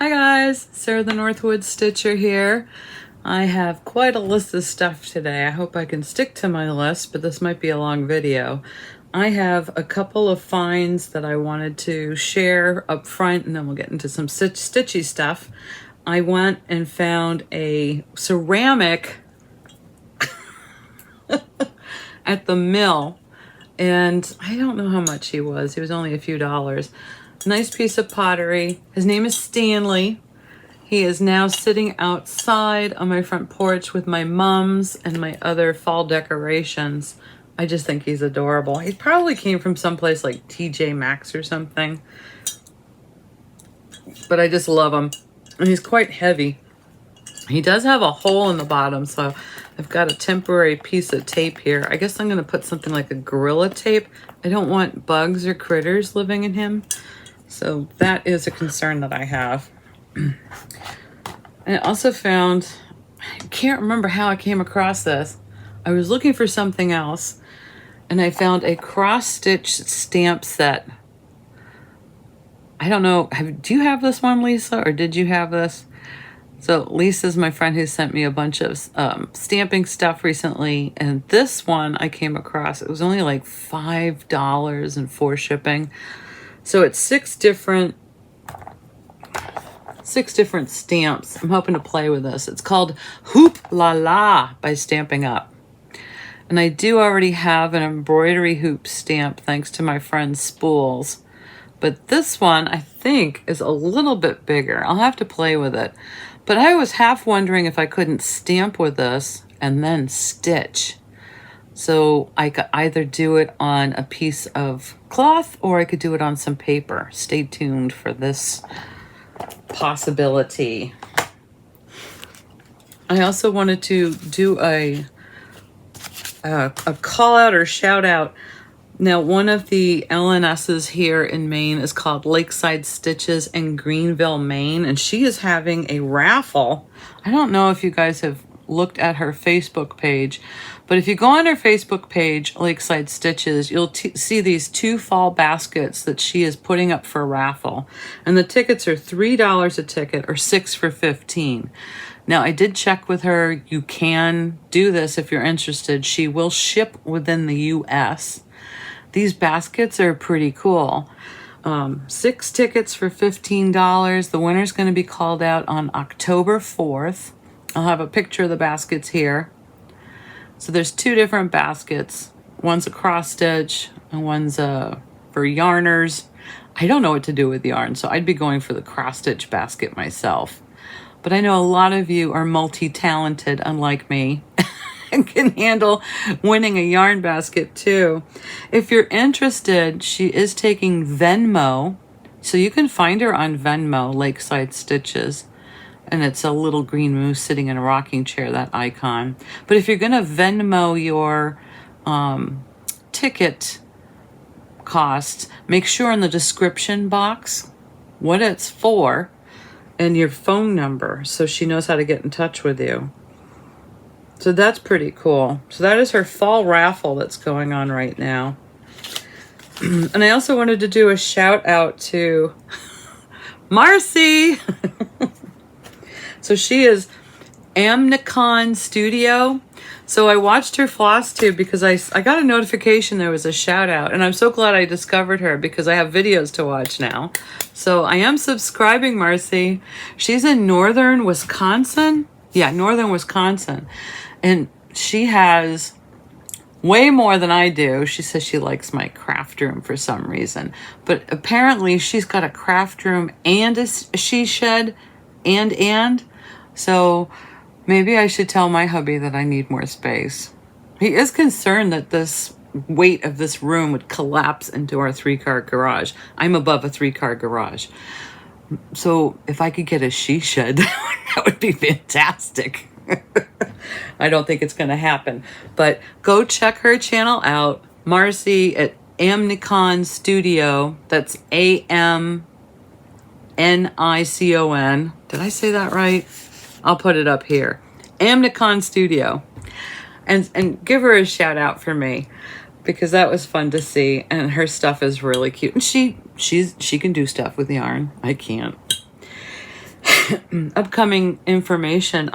Hi guys, Sarah the Northwoods Stitcher here. I have quite a list of stuff today. I hope I can stick to my list, but this might be a long video. I have a couple of finds that I wanted to share up front, and then we'll get into some stitchy stuff. I went and found a ceramic at the mill, and I don't know how much he was. He was only a few dollars. Nice piece of pottery. His name is Stanley. He is now sitting outside on my front porch with my mums and my other fall decorations. I just think he's adorable. He probably came from someplace like TJ Maxx or something. But I just love him. And he's quite heavy. He does have a hole in the bottom, so I've got a temporary piece of tape here. I guess I'm going to put something like a Gorilla Tape. I don't want bugs or critters living in him. So that is a concern that I have. I also found, I can't remember how I came across this. I was looking for something else, and I found a cross-stitch stamp set. I don't know, do you have this one, Lisa, or did you have this? So Lisa's my friend who sent me a bunch of stamping stuff recently, and this one I came across. It was only like $5 and 4 shipping. So it's six different stamps. I'm hoping to play with this. It's called Hoop La La by Stampin' Up. And I do already have an embroidery hoop stamp thanks to my friend Spools. But this one I think is a little bit bigger. I'll have to play with it. But I was half wondering if I couldn't stamp with this and then stitch. So I could either do it on a piece of cloth or I could do it on some paper. Stay tuned for this possibility. I also wanted to do a call out or shout out. Now, one of the LNSs here in Maine is called Lakeside Stitches in Greenville, Maine, and she is having a raffle. I don't know if you guys have looked at her Facebook page, but if you go on her Facebook page, Lakeside Stitches, you'll see these 2 fall baskets that she is putting up for a raffle. And the tickets are $3 a ticket or 6 for $15. Now, I did check with her. You can do this if you're interested. She will ship within the US. These baskets are pretty cool. 6 tickets for $15. The winner's going to be called out on October 4th. I'll have a picture of the baskets here. So there's 2 different baskets. One's a cross stitch and one's for yarners. I don't know what to do with yarn, so I'd be going for the cross stitch basket myself. But I know a lot of you are multi-talented, unlike me, and can handle winning a yarn basket too. If you're interested, she is taking Venmo. So you can find her on Venmo, Lakeside Stitches. And it's a little green moose sitting in a rocking chair, that icon. But if you're going to Venmo your ticket cost, make sure in the description box what it's for and your phone number so she knows how to get in touch with you. So that's pretty cool. So that is her fall raffle that's going on right now. And I also wanted to do a shout out to Marcy. So she is Amnicon Studio. So I watched her Flosstube because I got a notification there was a shout out, and I'm so glad I discovered her because I have videos to watch now. So I am subscribing, Marcy. She's in northern Wisconsin. Yeah, northern Wisconsin. And she has way more than I do. She says she likes my craft room for some reason. But apparently she's got a craft room and a she shed and. So maybe I should tell my hubby that I need more space. He is concerned that this weight of this room would collapse into our 3-car garage. I'm above a 3-car garage. So if I could get a she shed, that would be fantastic. I don't think it's going to happen. But go check her channel out. Marcy at Amnicon Studio. That's Amnicon. Did I say that right? I'll put it up here. Amnicon Studio. And give her a shout out for me, because that was fun to see, and her stuff is really cute. And she can do stuff with yarn. I can't. upcoming information.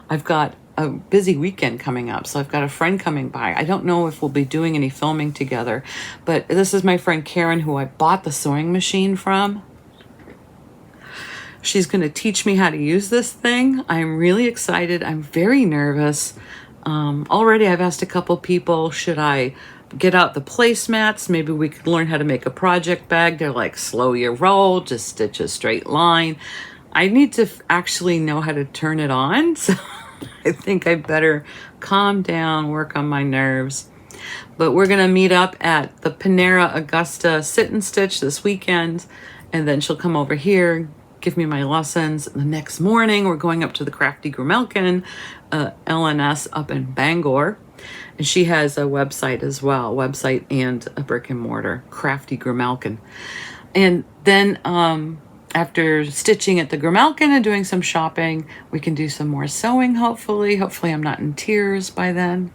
I've got a busy weekend coming up, so I've got a friend coming by. I don't know if we'll be doing any filming together, but this is my friend Karen, who I bought the sewing machine from. She's going to teach me how to use this thing. I'm really excited. I'm very nervous. Already I've asked a couple people, should I get out the placemats? Maybe we could learn how to make a project bag. They're like, slow your roll, just stitch a straight line. I need to actually know how to turn it on. So I think I better calm down, work on my nerves. But we're going to meet up at the Panera Augusta Sit and Stitch this weekend. And then she'll come over here, give me my lessons. The next morning, we're going up to the Crafty Grimalkin LNS up in Bangor. And she has a website as well, website and a brick and mortar, Crafty Grimalkin. And then after stitching at the Grimalkin and doing some shopping, we can do some more sewing, hopefully. Hopefully I'm not in tears by then.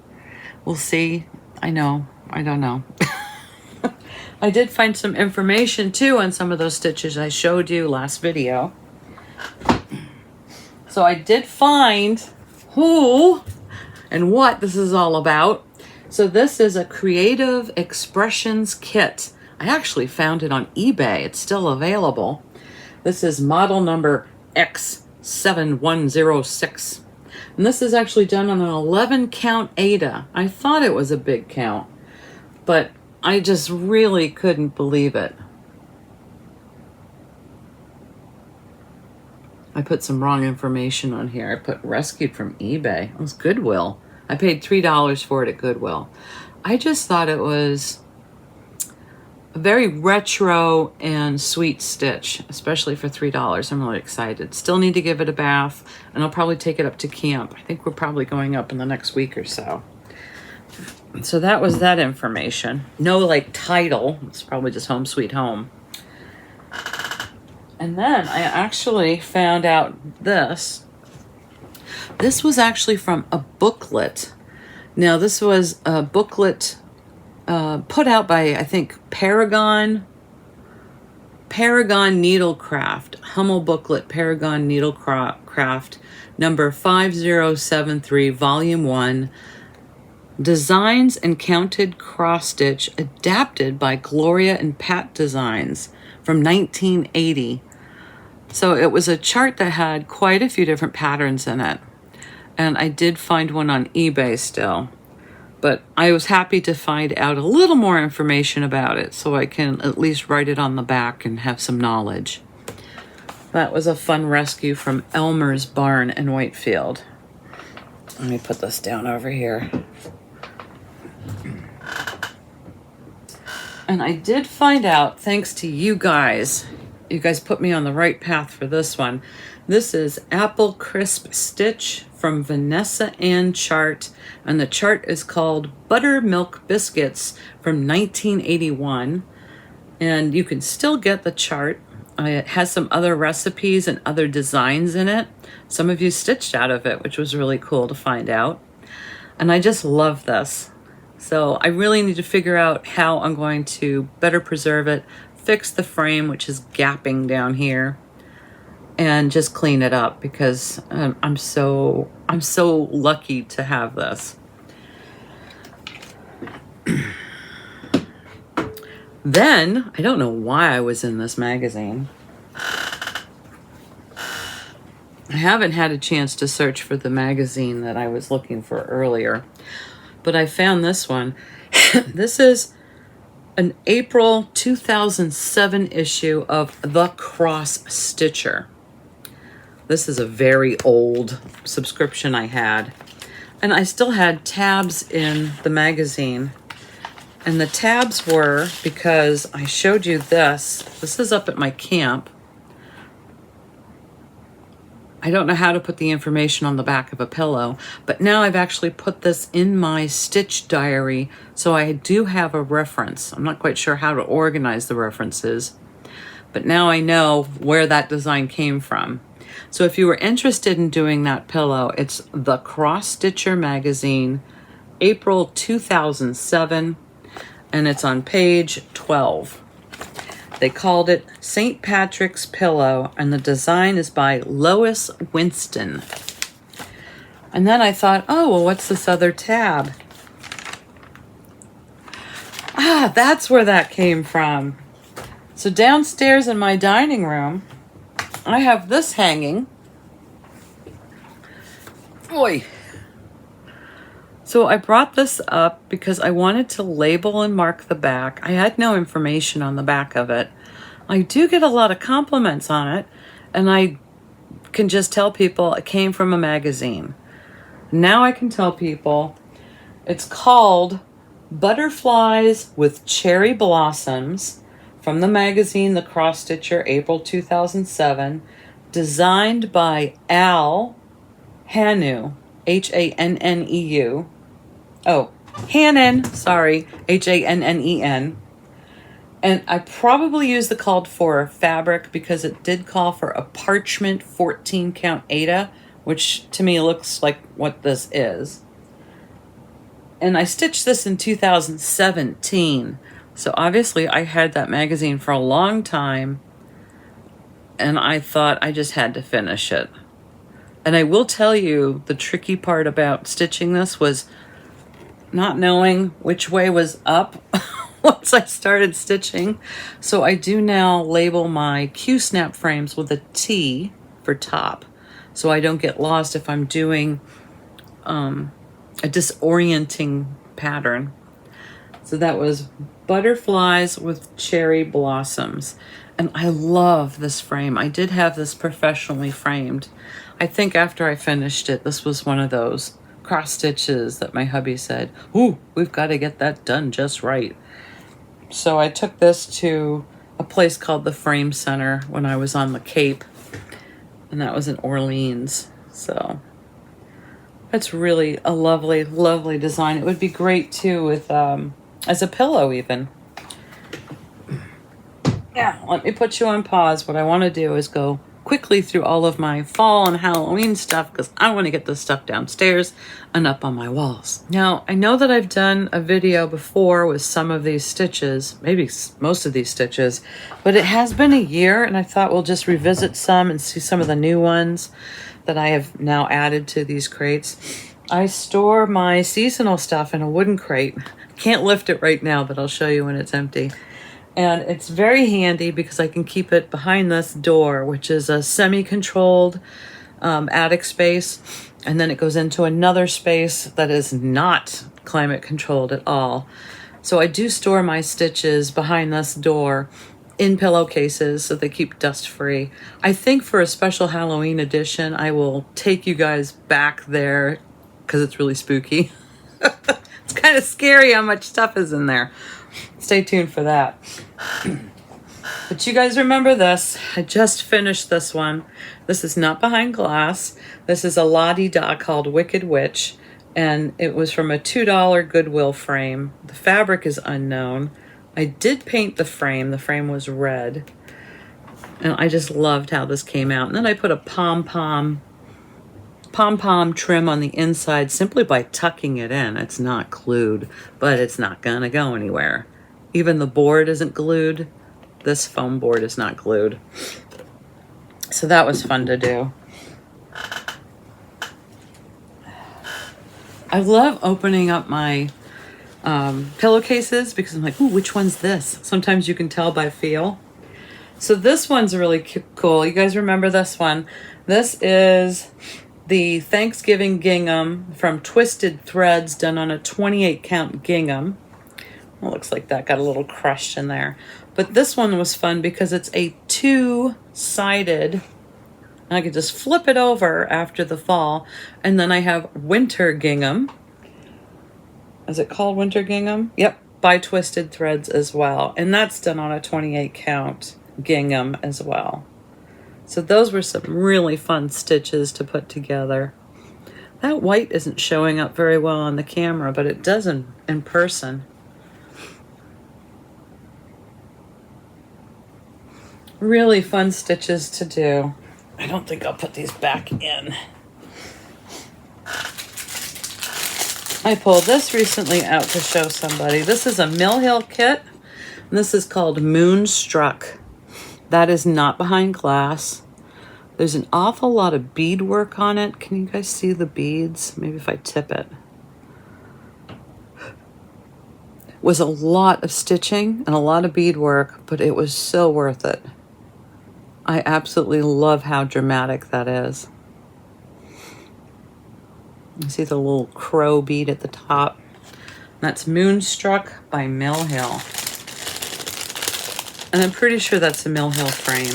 We'll see. I know. I don't know. I did find some information too on some of those stitches I showed you last video. So I did find who and what this is all about. So this is a Creative Expressions kit. I actually found it on eBay. It's still available. This is model number X7106. And this is actually done on an 11 count Aida. I thought it was a big count, but I just really couldn't believe it. I put some wrong information on here. I put rescued from eBay. It was Goodwill. I paid $3 for it at Goodwill. I just thought it was a very retro and sweet stitch, especially for $3. I'm really excited. Still need to give it a bath, and I'll probably take it up to camp. I think we're probably going up in the next week or so. So that was that information. No like title. It's probably just Home Sweet Home. And then I actually found out this. This was actually from a booklet. Now this was a booklet put out by, I think, Paragon Needlecraft, Hummel booklet, Paragon Needlecraft, number 5073, volume 1, Designs and Counted Cross Stitch, adapted by Gloria and Pat Designs from 1980. So it was a chart that had quite a few different patterns in it. And I did find one on eBay still. But I was happy to find out a little more information about it so I can at least write it on the back and have some knowledge. That was a fun rescue from Elmer's Barn in Whitefield. Let me put this down over here. And I did find out, thanks to you guys put me on the right path for this one. This is Apple Crisp Stitch from Vanessa Ann Chart, and the chart is called Buttermilk Biscuits from 1981. And you can still get the chart. It has some other recipes and other designs in it. Some of you stitched out of it, which was really cool to find out. And I just love this. So I really need to figure out how I'm going to better preserve it, fix the frame, which is gapping down here, and just clean it up because I'm so lucky to have this. Then, I don't know why I was in this magazine. I haven't had a chance to search for the magazine that I was looking for earlier, but I found this one. This is an April 2007 issue of The Cross Stitcher. This is a very old subscription I had, and I still had tabs in the magazine. And the tabs were because I showed you this. This is up at my camp. I don't know how to put the information on the back of a pillow, but now I've actually put this in my stitch diary, so I do have a reference. I'm not quite sure how to organize the references, but now I know where that design came from. So if you were interested in doing that pillow, it's The Cross Stitcher magazine, April 2007, and it's on page 12. They called it St. Patrick's Pillow, and the design is by Lois Winston. And then I thought, oh, well, what's this other tab? Ah, that's where that came from. So downstairs in my dining room, I have this hanging. Boy. So I brought this up because I wanted to label and mark the back. I had no information on the back of it. I do get a lot of compliments on it, and I can just tell people it came from a magazine. Now I can tell people it's called Butterflies with Cherry Blossoms from the magazine The Cross Stitcher, April 2007, designed by Al Hanneu, H-A-N-N-E-U. Oh, Hannon, sorry, H-A-N-N-E-N. And I probably used the called for fabric because it did call for a parchment 14 count Aida, which to me looks like what this is. And I stitched this in 2017. So obviously I had that magazine for a long time, and I thought I just had to finish it. And I will tell you, the tricky part about stitching this was not knowing which way was up once I started stitching. So I do now label my Q-snap frames with a T for top, so I don't get lost if I'm doing a disorienting pattern. So that was Butterflies with Cherry Blossoms. And I love this frame. I did have this professionally framed. I think after I finished it, this was one of those cross stitches that my hubby said, ooh, we've got to get that done just right. So I took this to a place called the Frame Center when I was on the Cape, and that was in Orleans. So it's really a lovely, lovely design. It would be great too with as a pillow even. Yeah, let me put you on pause. What I want to do is go quickly through all of my fall and Halloween stuff because I want to get this stuff downstairs and up on my walls. Now, I know that I've done a video before with some of these stitches, maybe most of these stitches, but it has been a year, and I thought we'll just revisit some and see some of the new ones that I have now added to these crates. I store my seasonal stuff in a wooden crate. Can't lift it right now, but I'll show you when it's empty. And it's very handy because I can keep it behind this door, which is a semi-controlled attic space. And then it goes into another space that is not climate controlled at all. So I do store my stitches behind this door in pillowcases so they keep dust free. I think for a special Halloween edition, I will take you guys back there because it's really spooky. It's kind of scary how much stuff is in there. Stay tuned for that. But you guys remember this. I just finished this one. This is not behind glass. This is a la-di-da called Wicked Witch, and it was from a $2 Goodwill frame. The fabric is unknown. I did paint the frame. The frame was red, and I just loved how this came out. And then I put a pom-pom trim on the inside simply by tucking it in. It's not glued, but it's not gonna go anywhere. Even the board isn't glued. This foam board is not glued. So that was fun to do. I love opening up my pillowcases because I'm like, ooh, which one's this? Sometimes you can tell by feel. So this one's really cool. You guys remember this one? This is the Thanksgiving gingham from Twisted Threads, done on a 28 count gingham. It looks like that got a little crushed in there. But this one was fun because it's a two-sided, and I could just flip it over after the fall. And then I have winter gingham. Is it called winter gingham? Yep, by Twisted Threads as well. And that's done on a 28 count gingham as well. So those were some really fun stitches to put together. That white isn't showing up very well on the camera, but it does in person. Really fun stitches to do. I don't think I'll put these back in. I pulled this recently out to show somebody. This is a Mill Hill kit And this is called Moonstruck. That is not behind glass. There's an awful lot of beadwork on it. Can you guys see the beads? Maybe if I tip it. Was a lot of stitching and a lot of beadwork, but it was so worth it. I absolutely love how dramatic that is. You see the little crow bead at the top. That's Moonstruck by Mill Hill. And I'm pretty sure that's a Mill Hill frame.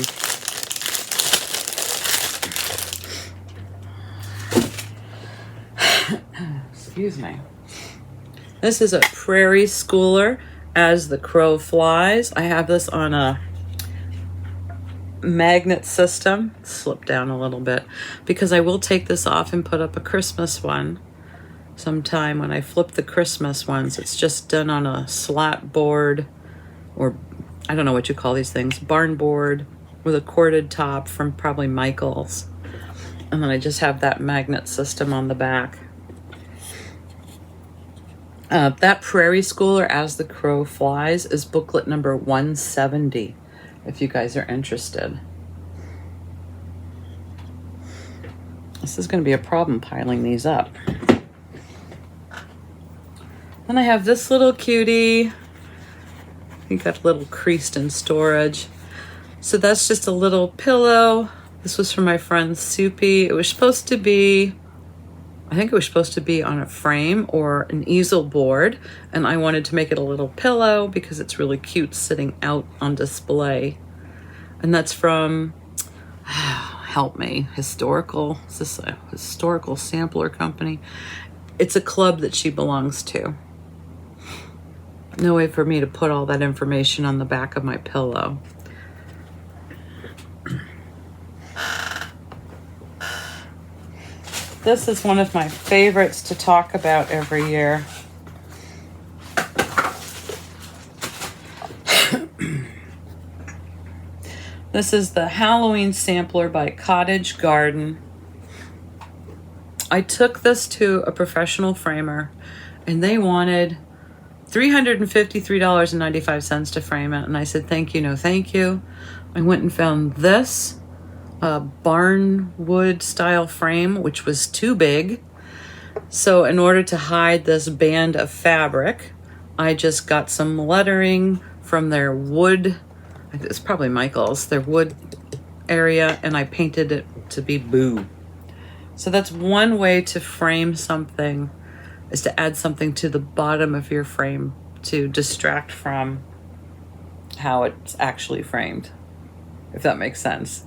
Excuse me. This is a Prairie Schooler, As the Crow Flies. I have this on a magnet system. Slip down a little bit because I will take this off and put up a Christmas one sometime when I flip the Christmas ones. It's just done on a slat board, or I don't know what you call these things, barn board with a corded top from probably Michael's. And then I just have that magnet system on the back. That Prairie Schooler, As the Crow Flies, is booklet number 170, if you guys are interested. This is going to be a problem piling these up. Then I have this little cutie. You got a little creased in storage. So that's just a little pillow. This was from my friend Soupy. It was supposed to be, I think it was supposed to be on a frame or an easel board, and I wanted to make it a little pillow because it's really cute sitting out on display. And that's from, help me, historical, is this a historical sampler company? It's a club that she belongs to. No way for me to put all that information on the back of my pillow. This is one of my favorites to talk about every year. This is the Halloween sampler by Cottage Garden. I took this to a professional framer and they wanted $353.95 to frame it. And I said, thank you, no thank you. I went and found this barnwood style frame, which was too big. So in order to hide this band of fabric, I just got some lettering from their wood, it's probably Michael's, their wood area, and I painted it to be Boo. So that's one way to frame something, is to add something to the bottom of your frame to distract from how it's actually framed, if that makes sense.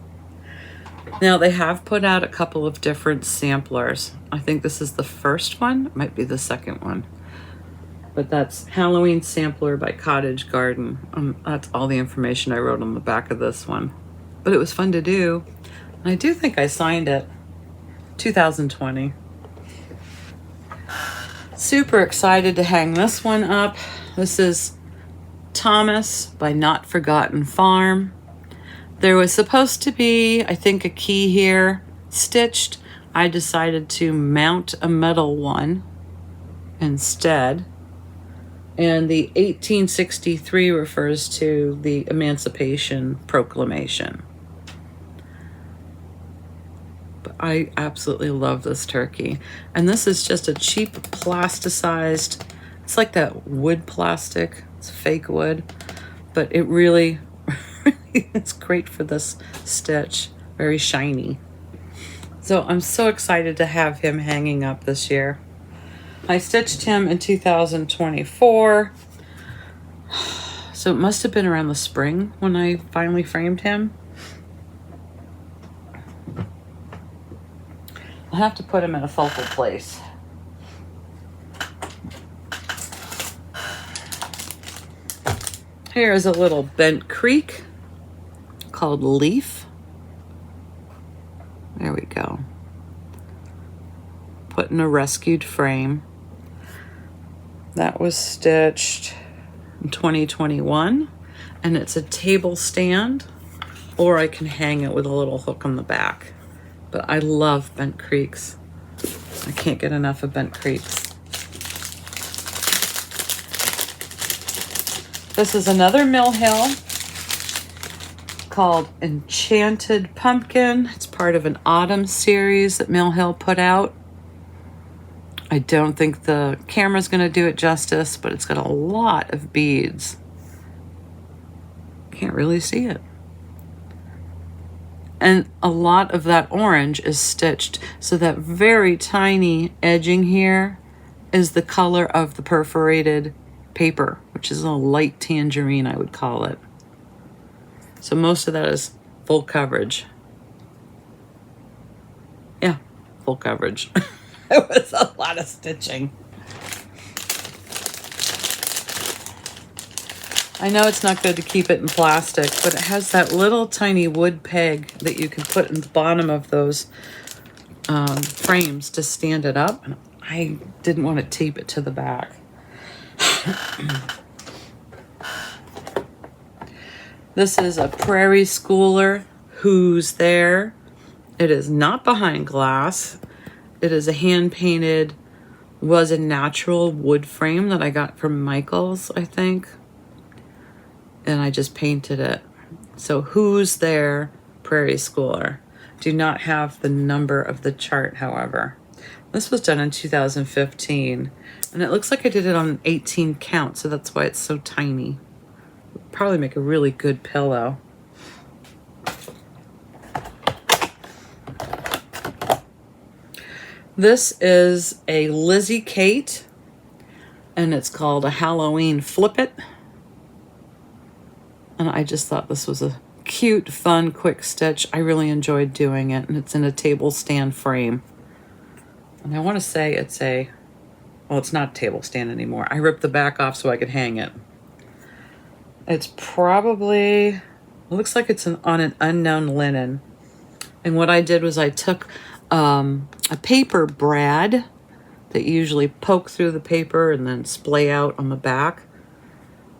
Now they have put out a couple of different samplers. I think this is the first one, it might be the second one. But that's Halloween Sampler by Cottage Garden. That's all the information I wrote on the back of this one. But it was fun to do. And I do think I signed it. 2020. Super excited to hang this one up. This is Thomas by Not Forgotten Farm. There was supposed to be, I think, a key here stitched. I decided to mount a metal one instead. And the 1863 refers to the Emancipation Proclamation. But I absolutely love this turkey. And this is just a cheap plasticized, it's like that wood plastic. It's fake wood, but it really it's great for this stitch. Very shiny. So I'm so excited to have him hanging up this year. I stitched him in 2024. So it must have been around the spring when I finally framed him. I'll have to put him in a focal place. Here is a little bent creek called Leaf. There we go. Put in a rescued frame. That was stitched in 2021, and it's a table stand, or I can hang it with a little hook on the back. But I love bent creeks. I can't get enough of bent creeks. This is another Mill Hill called Enchanted Pumpkin. It's part of an autumn series that Mill Hill put out. I don't think the camera's going to do it justice, but it's got a lot of beads. Can't really see it. And a lot of that orange is stitched. So that very tiny edging here is the color of the perforated paper, which is a light tangerine, I would call it. So most of that is full coverage. Yeah, full coverage. It was a lot of stitching. I know it's not good to keep it in plastic, but it has that little tiny wood peg that you can put in the bottom of those frames to stand it up. And I didn't want to tape it to the back. This is a Prairie Schooler Who's There. It is not behind glass. It is a hand-painted, was a natural wood frame that I got from Michael's, I think. And I just painted it. So Who's There, Prairie Schooler. Do not have the number of the chart, however. This was done in 2015. And it looks like I did it on an 18 count, so that's why it's so tiny. Would probably make a really good pillow. This is a Lizzie Kate, and it's called a Halloween Flip It. And I just thought this was a cute, fun, quick stitch. I really enjoyed doing it, and it's in a table stand frame. And I want to say it's a, well, it's not a table stand anymore. I ripped the back off so I could hang it. It's probably, it looks like it's on an unknown linen. And what I did was I took a paper brad that you usually poke through the paper and then splay out on the back.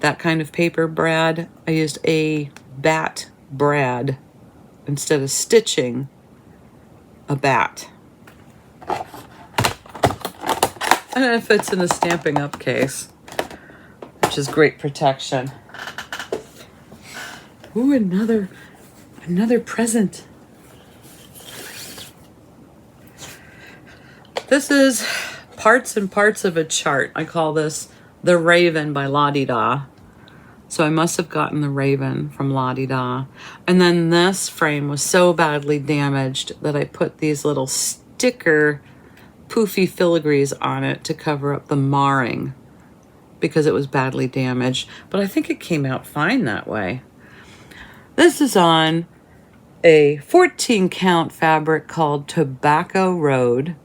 That kind of paper brad. I used a bat brad instead of stitching a bat. And it fits in the Stampin' Up case, which is great protection. Ooh, another present. This is parts and parts of a chart. I call this The Raven by La-Di-Da. So I must have gotten the Raven from La-Di-Da. And then this frame was so badly damaged that I put these little sticker poofy filigrees on it to cover up the marring because it was badly damaged. But I think it came out fine that way. This is on a 14 count fabric called Tobacco Road.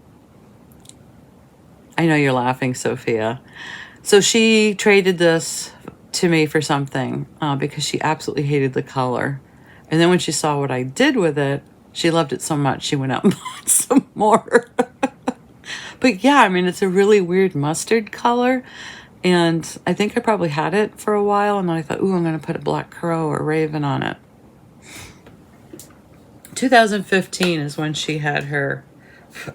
I know you're laughing, Sophia. So she traded this to me for something because she absolutely hated the color. And then when she saw what I did with it, she loved it so much she went out and bought some more. But yeah, I mean, it's a really weird mustard color. And I think I probably had it for a while. And then I thought, ooh, I'm going to put a black crow or raven on it. 2015 is when she had her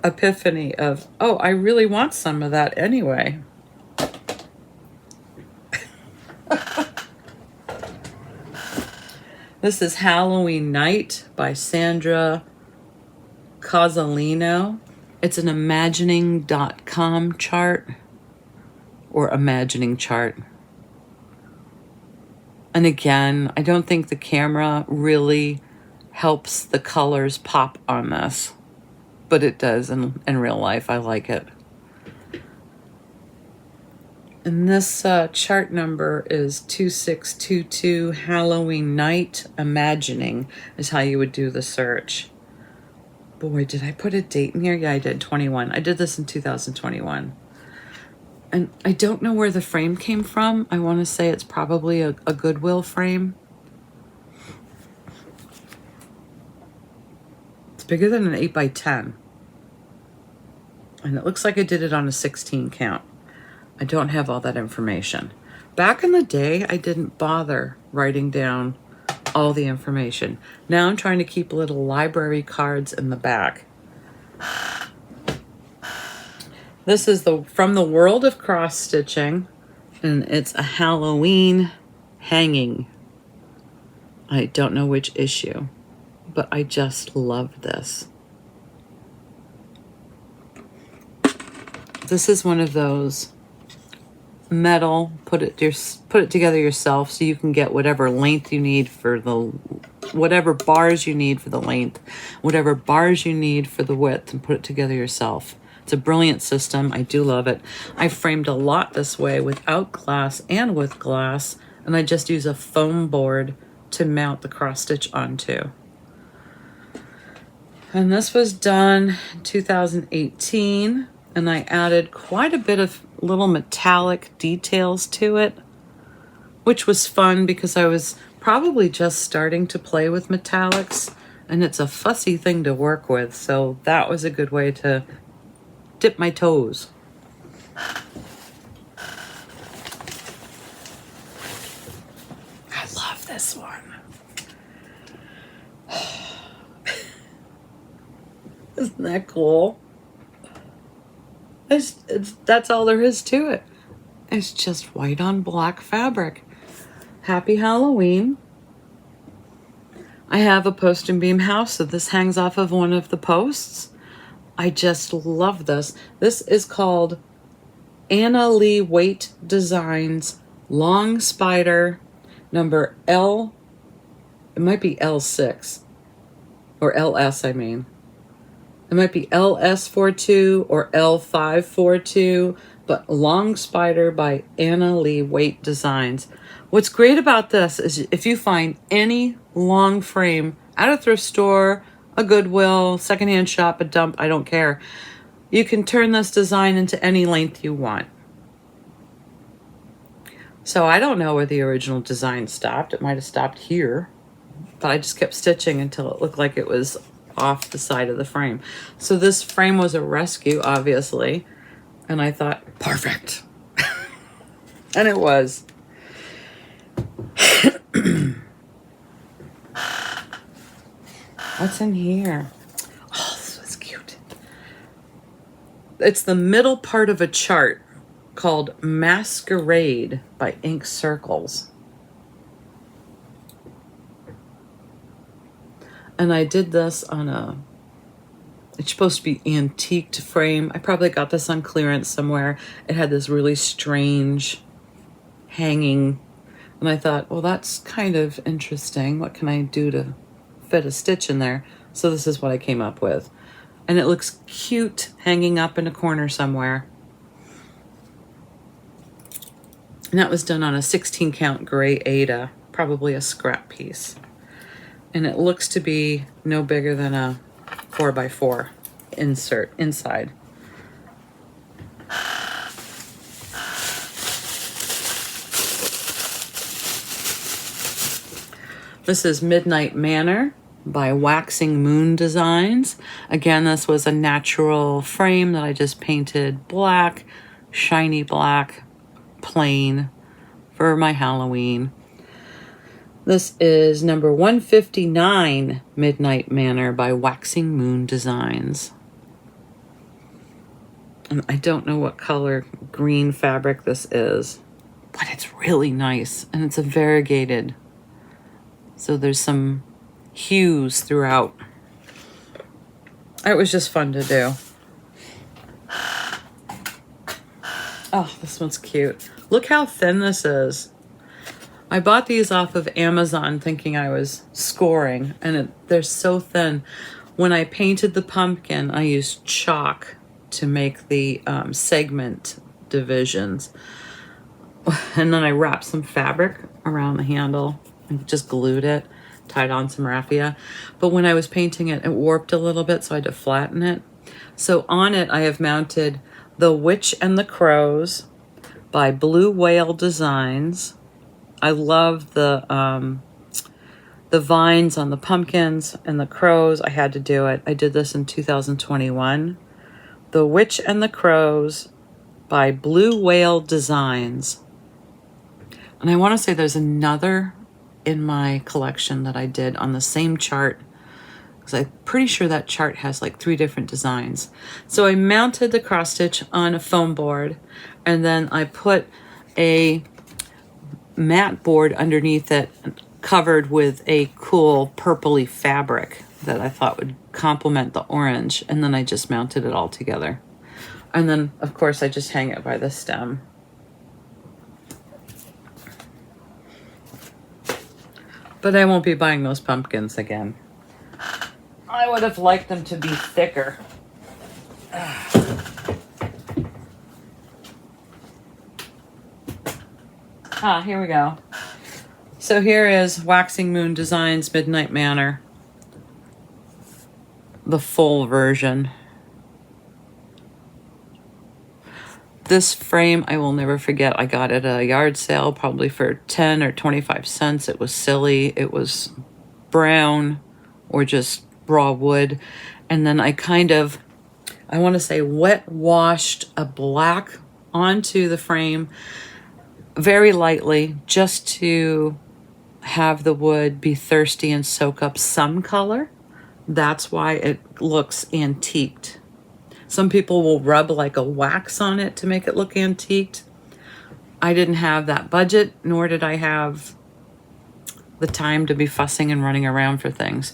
epiphany of, oh, I really want some of that anyway. This is Halloween Night by Sandra Cozzolino. It's an imagining.com chart or imagining chart. And again, I don't think the camera really helps the colors pop on this, but it does in real life. I like it. And this chart number is 2622. Halloween Night Imagining is how you would do the search. Boy, did I put a date in here? Yeah, I did, 21. I did this in 2021. And I don't know where the frame came from. I want to say it's probably a Goodwill frame. It's bigger than an 8x10. And it looks like I did it on a 16 count. I don't have all that information. Back in the day, I didn't bother writing down all the information. Now I'm trying to keep little library cards in the back. This is from the World of Cross Stitching, and it's a Halloween hanging. I don't know which issue, but I just love this. This is one of those metal, put it together yourself so you can get whatever length you need for whatever bars you need for the length, whatever bars you need for the width, and put it together yourself. It's a brilliant system. I do love it. I framed a lot this way without glass and with glass, and I just use a foam board to mount the cross stitch onto. And this was done in 2018, and I added quite a bit of little metallic details to it, which was fun because I was probably just starting to play with metallics, and it's a fussy thing to work with, so that was a good way to dip my toes. I love this one. Isn't that cool? That's all there is to it. It's just white on black fabric. Happy Halloween. I have a post and beam house, so this hangs off of one of the posts. I just love this. This is called Anna Lee Waite Designs Long Spider number L. It might be L6 or LS, I mean. It might be LS42 or L542, but Long Spider by Anna Lee Waite Designs. What's great about this is if you find any long frame at a thrift store, a Goodwill, secondhand shop, a dump, I don't care, you can turn this design into any length you want. So I don't know where the original design stopped. It might have stopped here, but I just kept stitching until it looked like it was off the side of the frame. So this frame was a rescue, obviously, and I thought, perfect. And it was. What's in here? Oh, this was cute. It's the middle part of a chart called Masquerade by Ink Circles. And I did this on it's supposed to be antiqued frame. I probably got this on clearance somewhere. It had this really strange hanging. And I thought, well, that's kind of interesting. What can I do to fit a stitch in there? So this is what I came up with. And it looks cute hanging up in a corner somewhere. And that was done on a 16 count gray Ada, probably a scrap piece. And it looks to be no bigger than a 4x4 insert inside. This is Midnight Manor by Waxing Moon Designs. Again, this was a natural frame that I just painted black, shiny black, plain for my Halloween. This is number 159, Midnight Manor by Waxing Moon Designs. And I don't know what color green fabric this is, but it's really nice, and it's a variegated. So there's some hues throughout. It was just fun to do. Oh, this one's cute. Look how thin this is. I bought these off of Amazon thinking I was scoring, and they're so thin. When I painted the pumpkin, I used chalk to make the segment divisions. And then I wrapped some fabric around the handle and just glued it, tied on some raffia. But when I was painting it, it warped a little bit, so I had to flatten it. So on it, I have mounted The Witch and the Crows by Blue Whale Designs. I love the vines on the pumpkins and the crows. I had to do it. I did this in 2021. The Witch and the Crows by Blue Whale Designs. And I want to say there's another in my collection that I did on the same chart, because I'm pretty sure that chart has like 3 different designs. So I mounted the cross stitch on a foam board, and then I put a mat board underneath it, covered with a cool purpley fabric that I thought would complement the orange. And then I just mounted it all together. And then, of course, I just hang it by the stem. But I won't be buying those pumpkins again. I would have liked them to be thicker. Here we go. So here is Waxing Moon Designs Midnight Manor. The full version. This frame I will never forget. I got it at a yard sale probably for 10 or 25 cents. It was silly. It was brown or just raw wood. And then I want to say wet washed a black onto the frame very lightly just to have the wood be thirsty and soak up some color. That's why it looks antiqued. Some people will rub like a wax on it to make it look antiqued. I didn't have that budget, nor did I have the time to be fussing and running around for things.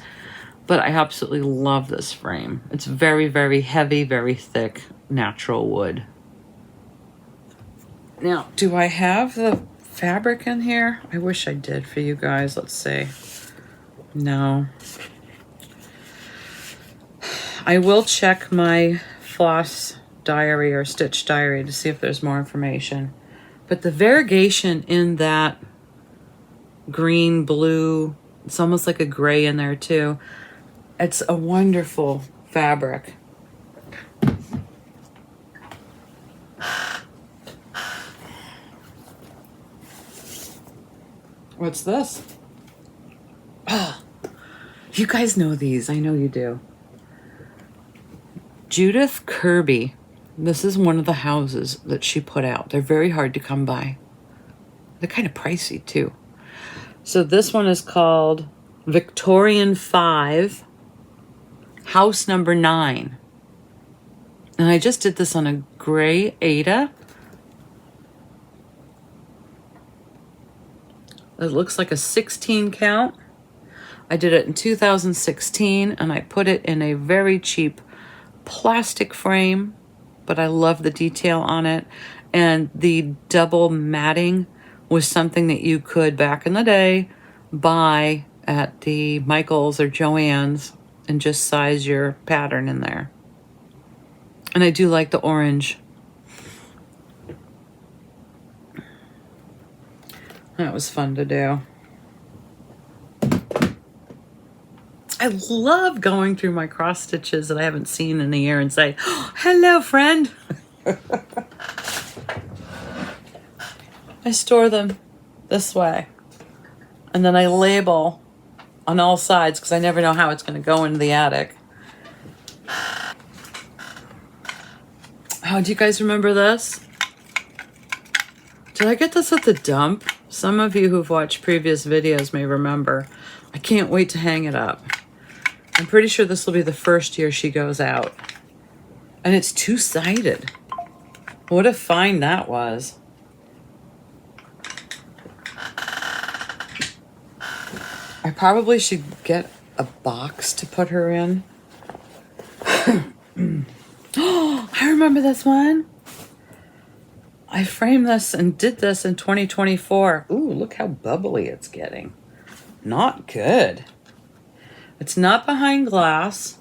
But I absolutely love this frame. It's very, very heavy, very thick, natural wood. Now, do I have the fabric in here? I wish I did for you guys. Let's see. No. I will check my floss diary or stitch diary to see if there's more information. But the variegation in that green, blue, it's almost like a gray in there too. It's a wonderful fabric. What's this? Oh, you guys know these. I know you do. Judith Kirby. This is one of the houses that she put out. They're very hard to come by. They're kind of pricey too. So this one is called Victorian 5, house number 9. And I just did this on a gray Aida. It looks like a 16 count. I did it in 2016 and I put it in a very cheap plastic frame, but I love the detail on it. And the double matting was something that you could, back in the day, buy at the Michael's or Joann's and just size your pattern in there. And I do like the orange. That was fun to do. I love going through my cross stitches that I haven't seen in a year and say, oh, hello, friend. I store them this way. And then I label on all sides because I never know how it's going to go into the attic. Oh, do you guys remember this? Did I get this at the dump? Some of you who've watched previous videos may remember. I can't wait to hang it up. I'm pretty sure this will be the first year she goes out. And it's two-sided. What a find that was. I probably should get a box to put her in. Oh, I remember this one. I framed this and did this in 2024. Ooh, look how bubbly it's getting. Not good. It's not behind glass.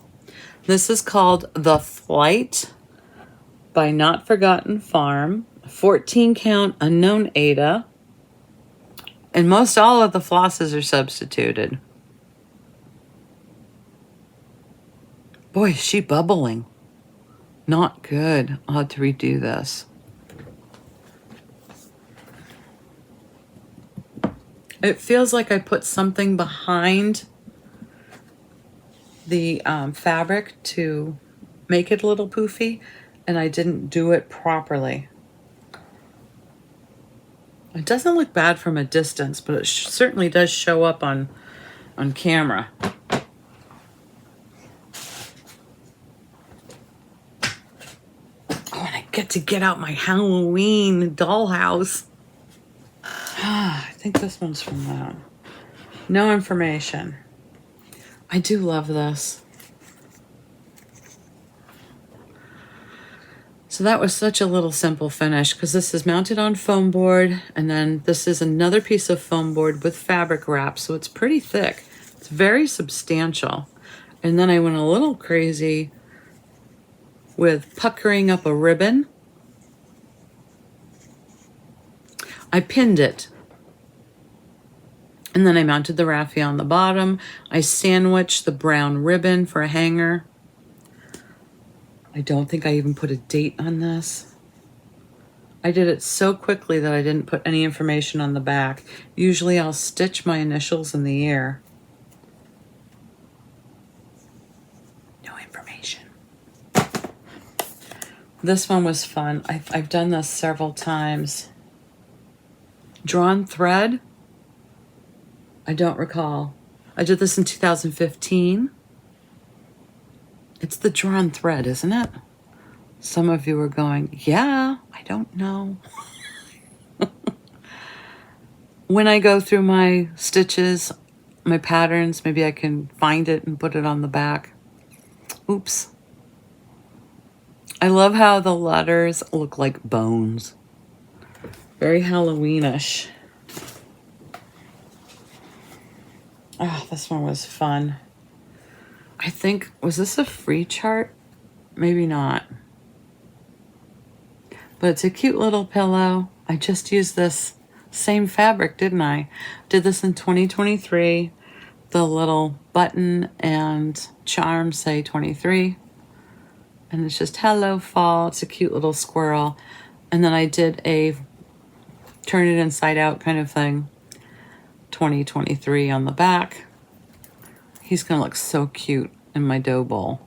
This is called The Flight by Not Forgotten Farm. 14 count unknown Aida. And most all of the flosses are substituted. Boy, is she bubbling. Not good. I'll have to redo this. It feels like I put something behind the fabric to make it a little poofy, and I didn't do it properly. It doesn't look bad from a distance, but it certainly does show up on camera. Oh, and I get to get out my Halloween dollhouse. I think this one's from that. No information. I do love this. So that was such a little simple finish because this is mounted on foam board, and then this is another piece of foam board with fabric wrap, so it's pretty thick. It's very substantial. And then I went a little crazy with puckering up a ribbon. I pinned it. And then I mounted the raffia on the bottom. I sandwiched the brown ribbon for a hanger. I don't think I even put a date on this. I did it so quickly that I didn't put any information on the back. Usually I'll stitch my initials in the ear. No information. This one was fun. I've done this several times. Drawn thread. I don't recall. I did this in 2015. It's the drawn thread, isn't it? Some of you are going, yeah, I don't know. When I go through my stitches, my patterns, maybe I can find it and put it on the back. Oops. I love how the letters look like bones. Very Halloweenish. Oh, this one was fun. I think, was this a free chart? Maybe not. But it's a cute little pillow. I just used this same fabric, didn't I? Did this in 2023. The little button and charm say 23. And it's just hello fall. It's a cute little squirrel. And then I did a turn it inside out kind of thing. 2023 on the back. He's gonna look so cute in my dough bowl.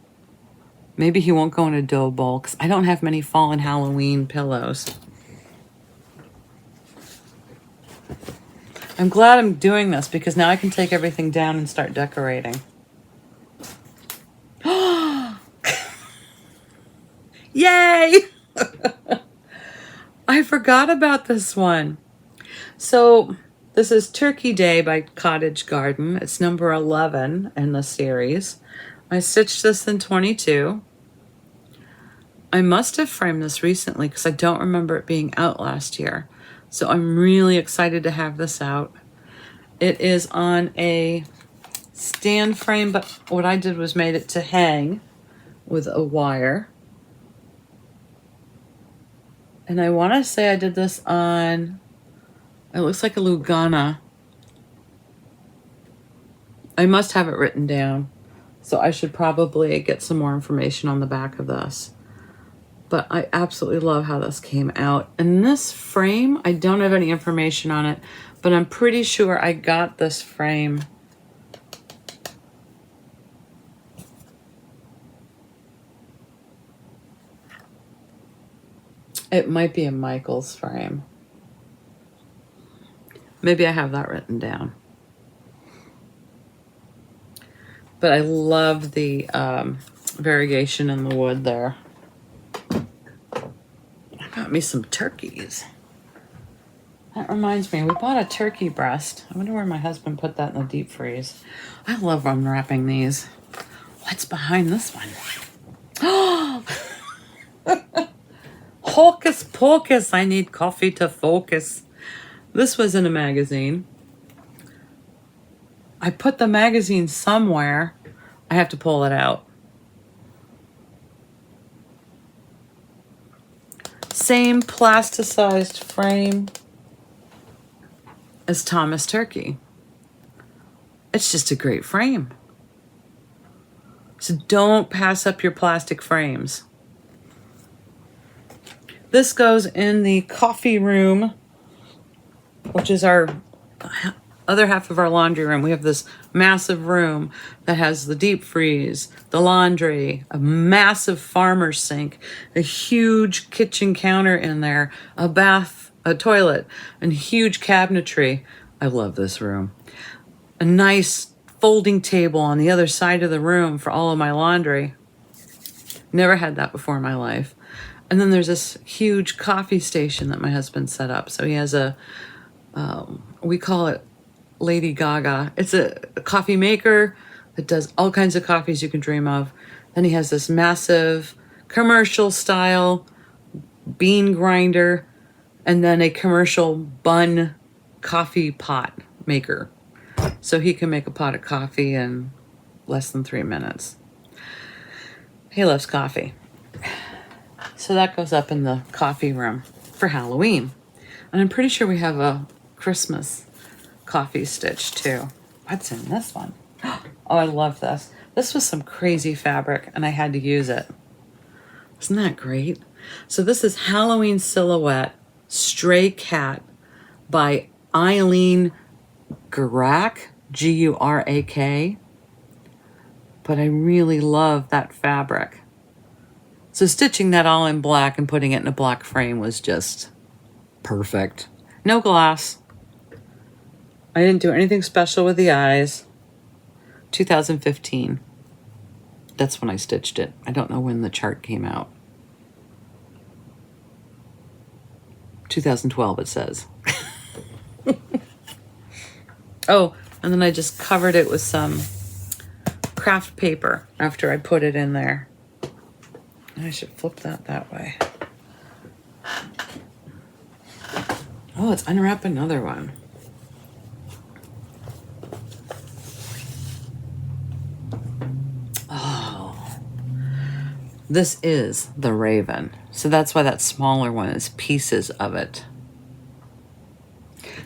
Maybe he won't go in a dough bowl because I don't have many fall and Halloween pillows. I'm glad I'm doing this because now I can take everything down and start decorating. Yay! I forgot about this one. So this is Turkey Day by Cottage Garden. It's number 11 in the series. I stitched this in 22. I must have framed this recently because I don't remember it being out last year. So I'm really excited to have this out. It is on a stand frame, but what I did was made it to hang with a wire. And I want to say I did this on, it looks like a Lugana. I must have it written down. So I should probably get some more information on the back of this. But I absolutely love how this came out. And this frame, I don't have any information on it, but I'm pretty sure I got this frame. It might be a Michael's frame. Maybe I have that written down. But I love the variegation in the wood there. I got me some turkeys. That reminds me, we bought a turkey breast. I wonder where my husband put that in the deep freeze. I love unwrapping these. What's behind this one? Oh! Hocus pocus, I need coffee to focus. This was in a magazine. I put the magazine somewhere. I have to pull it out. Same plasticized frame as Thomas Turkey. It's just a great frame. So don't pass up your plastic frames. This goes in the coffee room, which is our other half of our laundry room. We have this massive room that has the deep freeze, the laundry, a massive farmer sink, a huge kitchen counter in there, a bath, a toilet, and huge cabinetry. I love this room. A nice folding table on the other side of the room for all of my laundry. Never had that before in my life. And then there's this huge coffee station that my husband set up. So he has a We call it Lady Gaga. It's a coffee maker that does all kinds of coffees you can dream of. Then he has this massive commercial style bean grinder, and then a commercial bun coffee pot maker. So he can make a pot of coffee in less than 3 minutes. He loves coffee. So that goes up in the coffee room for Halloween. And I'm pretty sure we have a Christmas coffee stitch too. What's in this one? Oh, I love this. This was some crazy fabric and I had to use it. Isn't that great? So this is Halloween Silhouette Stray Cat by Eileen Gurak, Gurak. But I really love that fabric. So stitching that all in black and putting it in a black frame was just perfect. No glass. I didn't do anything special with the eyes. 2015. That's when I stitched it. I don't know when the chart came out. 2012 it says. Oh, and then I just covered it with some craft paper after I put it in there. I should flip that way. Oh, let's unwrap another one. This is the Raven. So that's why that smaller one is pieces of it.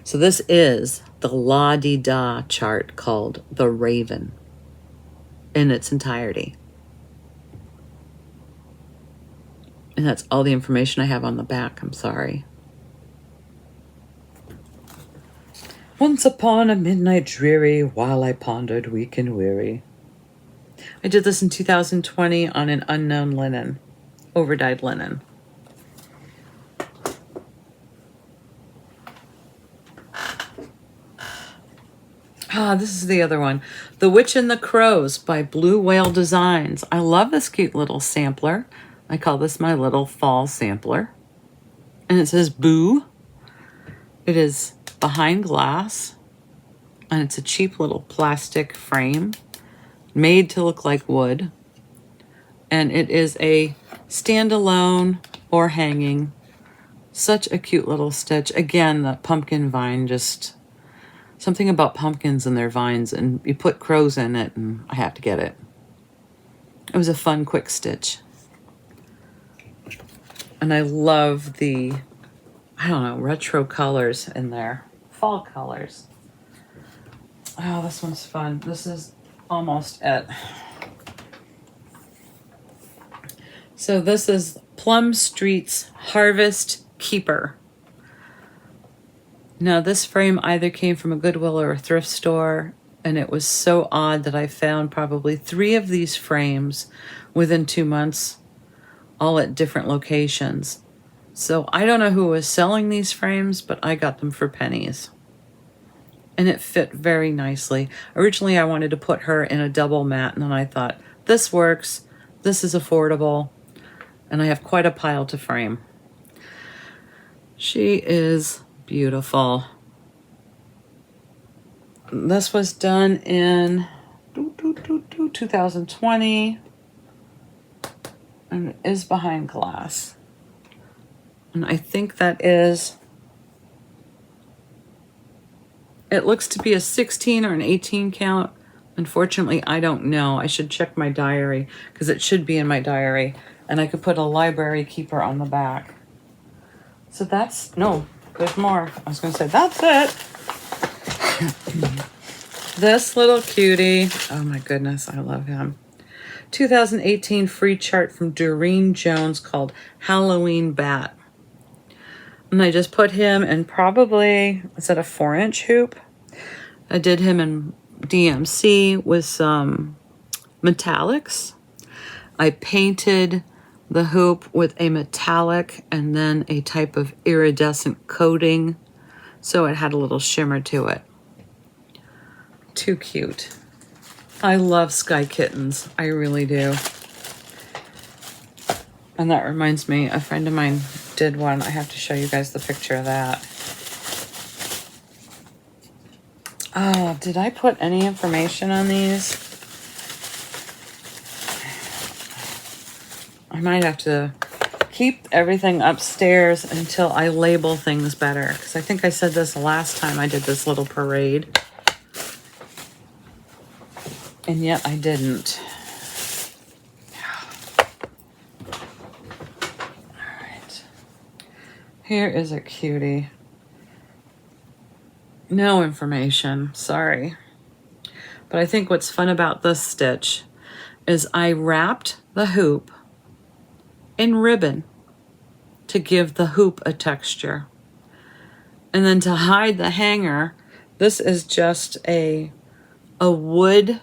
So this is the La-Di-Da chart called the Raven in its entirety. And that's all the information I have on the back. I'm sorry. Once upon a midnight dreary, while I pondered weak and weary. I did this in 2020 on an unknown linen, overdyed linen. This is the other one. The Witch and the Crows by Blue Whale Designs. I love this cute little sampler. I call this my little fall sampler. And it says Boo. It is behind glass. And it's a cheap little plastic frame made to look like wood. And it is a standalone or hanging. Such a cute little stitch. Again, the pumpkin vine, just something about pumpkins and their vines. And you put crows in it and I have to get it. It was a fun, quick stitch. And I love the, I don't know, retro colors in there. Fall colors. Oh, this one's fun. This is almost it. So this is Plum Street's Harvest Keeper. Now this frame either came from a Goodwill or a thrift store, and it was so odd that I found probably 3 of these frames within 2 months, all at different locations. So I don't know who was selling these frames, but I got them for pennies. And it fit very nicely. Originally, I wanted to put her in a double mat, and then I thought, this works, this is affordable, and I have quite a pile to frame. She is beautiful. This was done in 2020, and it is behind glass. And I think that is, it looks to be a 16 or an 18 count. Unfortunately, I don't know. I should check my diary because it should be in my diary. And I could put a library keeper on the back. So that's, no, there's more. I was going to say, that's it. This little cutie. Oh my goodness, I love him. 2018 free chart from Doreen Jones called Halloween Bat. And I just put him in probably, is that a 4-inch hoop? I did him in DMC with some metallics. I painted the hoop with a metallic and then a type of iridescent coating, so it had a little shimmer to it. Too cute. I love sky kittens. I really do. And that reminds me, a friend of mine did one. I have to show you guys the picture of that. Oh, did I put any information on these? I might have to keep everything upstairs until I label things better. Because I think I said this the last time I did this little parade. And yet I didn't. All right. Here is a cutie. No information, sorry. But I think what's fun about this stitch is I wrapped the hoop in ribbon to give the hoop a texture. And then to hide the hanger, this is just a wood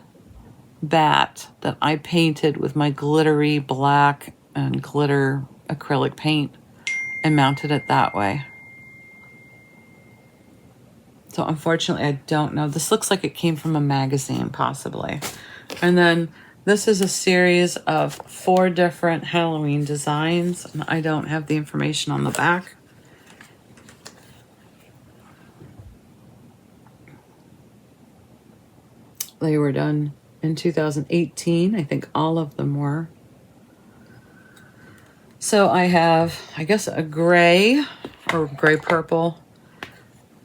bat that I painted with my glittery black and glitter acrylic paint and mounted it that way. So unfortunately, I don't know. This looks like it came from a magazine, possibly. And then this is a series of 4 different Halloween designs, and I don't have the information on the back. They were done in 2018. I think all of them were. So I have, I guess, a gray or gray purple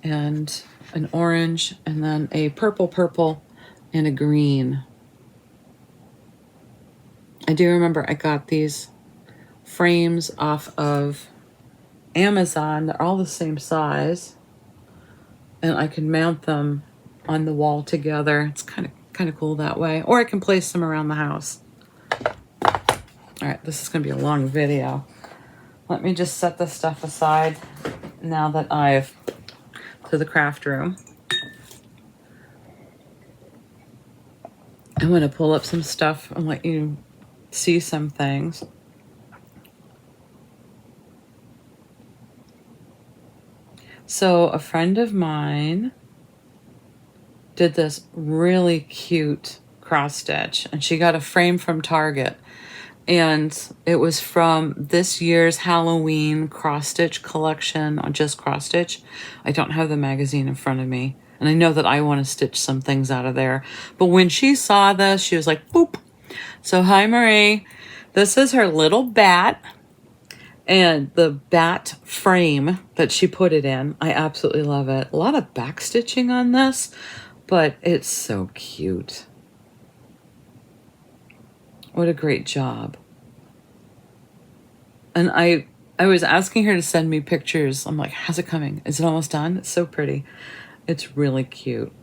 and an orange, and then a purple and a green. I do remember I got these frames off of Amazon. They're all the same size, and I can mount them on the wall together. It's kind of cool that way. Or I can place them around the house. All right, this is going to be a long video. Let me just set this stuff aside now that I've to the craft room. I'm going to pull up some stuff and let you see some things. So a friend of mine did this really cute cross stitch, and she got a frame from Target, and it was from this year's Halloween cross stitch collection on just cross stitch. I don't have the magazine in front of me, and I know that I want to stitch some things out of there, but when she saw this, she was like, boop. So hi Marie, this is her little bat, and the bat frame that she put it in, I absolutely love it. A lot of back stitching on this, but it's so cute. What a great job. And I was asking her to send me pictures. I'm like, how's it coming? Is it almost done? It's so pretty. It's really cute.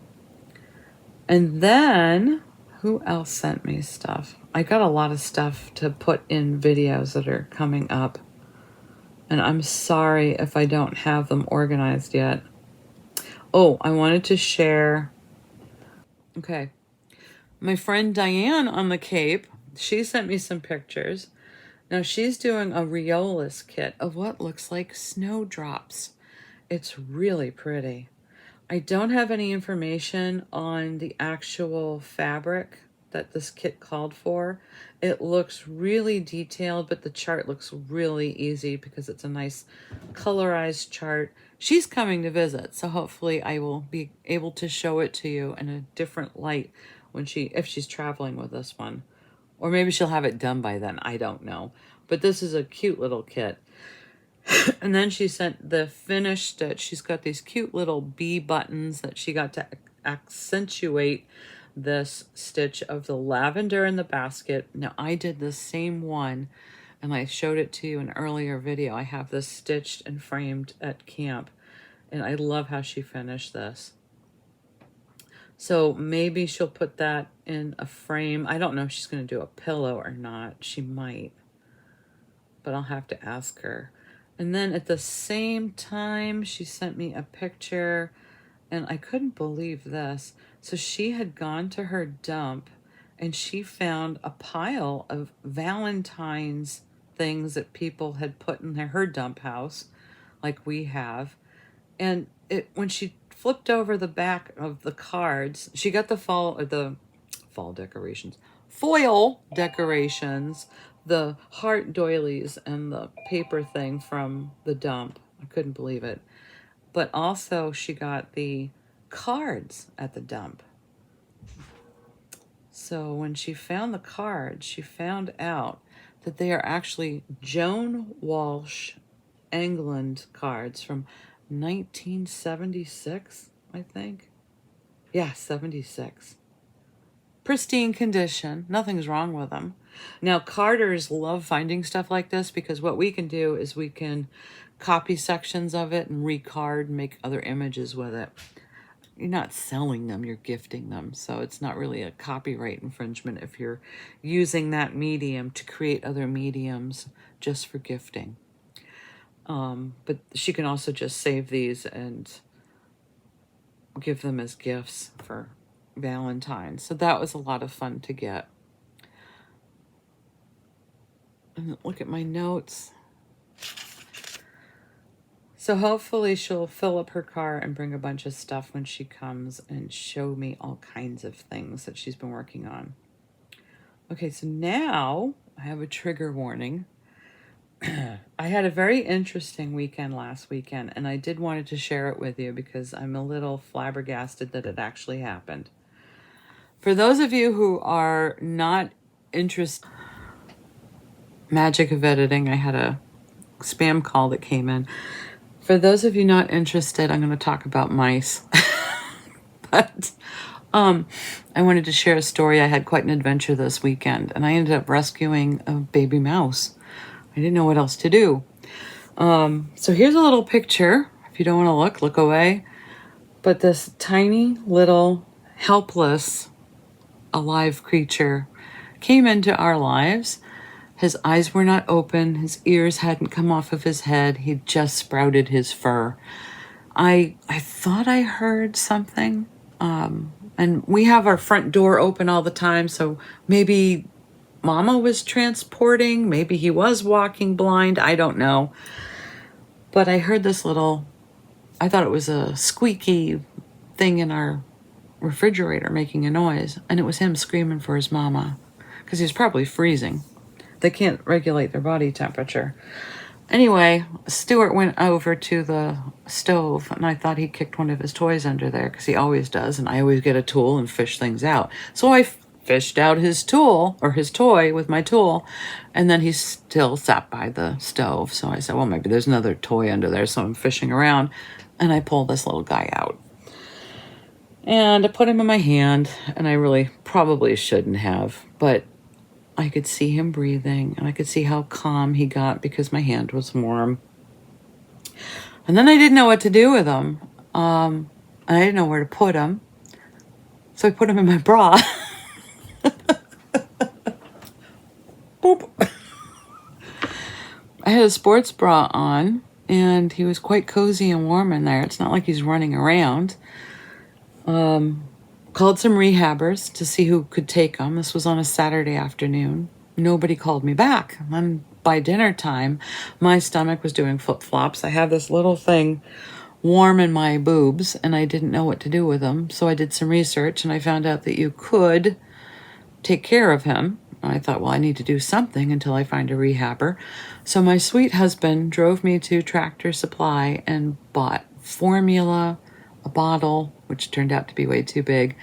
And then, who else sent me stuff? I got a lot of stuff to put in videos that are coming up. And I'm sorry if I don't have them organized yet. Oh, I wanted to share. Okay. My friend Diane on the Cape, she sent me some pictures. Now she's doing a Riolis kit of what looks like snowdrops. It's really pretty. I don't have any information on the actual fabric that this kit called for. It looks really detailed, but the chart looks really easy because it's a nice colorized chart. She's coming to visit, so hopefully I will be able to show it to you in a different light when if she's traveling with this one. Or maybe she'll have it done by then. I don't know. But this is a cute little kit. And then she sent the finished stitch. She's got these cute little bee buttons that she got to accentuate this stitch of the lavender in the basket. Now I did the same one, and I showed it to you in an earlier video. I have this stitched and framed at camp, and I love how she finished this. So maybe she'll put that in a frame. I don't know if she's going to do a pillow or not. She might, but I'll have to ask her. And then at the same time, she sent me a picture, and I couldn't believe this. So she had gone to her dump, and she found a pile of Valentine's things that people had put in her dump house, like we have. And when she flipped over the back of the cards, she got the fall decorations, foil decorations, the heart doilies, and the paper thing from the dump. I couldn't believe it. But also she got the cards at the dump. So when she found the cards, she found out that they are actually Joan Walsh England cards from 1976, I think. Yeah, 76. Pristine condition. Nothing's wrong with them. Now, carders love finding stuff like this because what we can do is we can copy sections of it and recard and make other images with it. You're not selling them, you're gifting them. So it's not really a copyright infringement if you're using that medium to create other mediums just for gifting. But she can also just save these and give them as gifts for Valentine's. So that was a lot of fun to get. And look at my notes. So hopefully she'll fill up her car and bring a bunch of stuff when she comes and show me all kinds of things that she's been working on. Okay, so now I have a trigger warning. I had a very interesting weekend last weekend, and I did wanted to share it with you because I'm a little flabbergasted that it actually happened. For those of you who are not interested, magic of editing, I had a spam call that came in. For those of you not interested, I'm going to talk about mice. But I wanted to share a story. I had quite an adventure this weekend, and I ended up rescuing a baby mouse. I didn't know what else to do. So here's a little picture. If you don't want to look away. But this tiny little helpless alive creature came into our lives. His eyes were not open. His ears hadn't come off of his head. He'd just sprouted his fur. I thought I heard something. And we have our front door open all the time. So maybe Mama was transporting. Maybe he was walking blind. I don't know. But I heard this little, I thought it was a squeaky thing in our refrigerator making a noise. And it was him screaming for his mama because he was probably freezing. They can't regulate their body temperature. Anyway, Stuart went over to the stove and I thought he kicked one of his toys under there because he always does. And I always get a tool and fish things out. So I fished out his tool or his toy with my tool. And then he still sat by the stove. So I said, well, maybe there's another toy under there. So I'm fishing around and I pulled this little guy out. And I put him in my hand and I really probably shouldn't have, but I could see him breathing and I could see how calm he got because my hand was warm. And then I didn't know what to do with him. I didn't know where to put him. So I put him in my bra. Boop. I had a sports bra on and he was quite cozy and warm in there. It's not like he's running around. Called some rehabbers to see who could take them. This was on a Saturday afternoon. Nobody called me back. And by dinner time, my stomach was doing flip-flops. I have this little thing warm in my boobs, and I didn't know what to do with them. So I did some research, and I found out that you could take care of him. I thought, well, I need to do something until I find a rehabber. So my sweet husband drove me to Tractor Supply and bought formula, a bottle, which turned out to be way too big,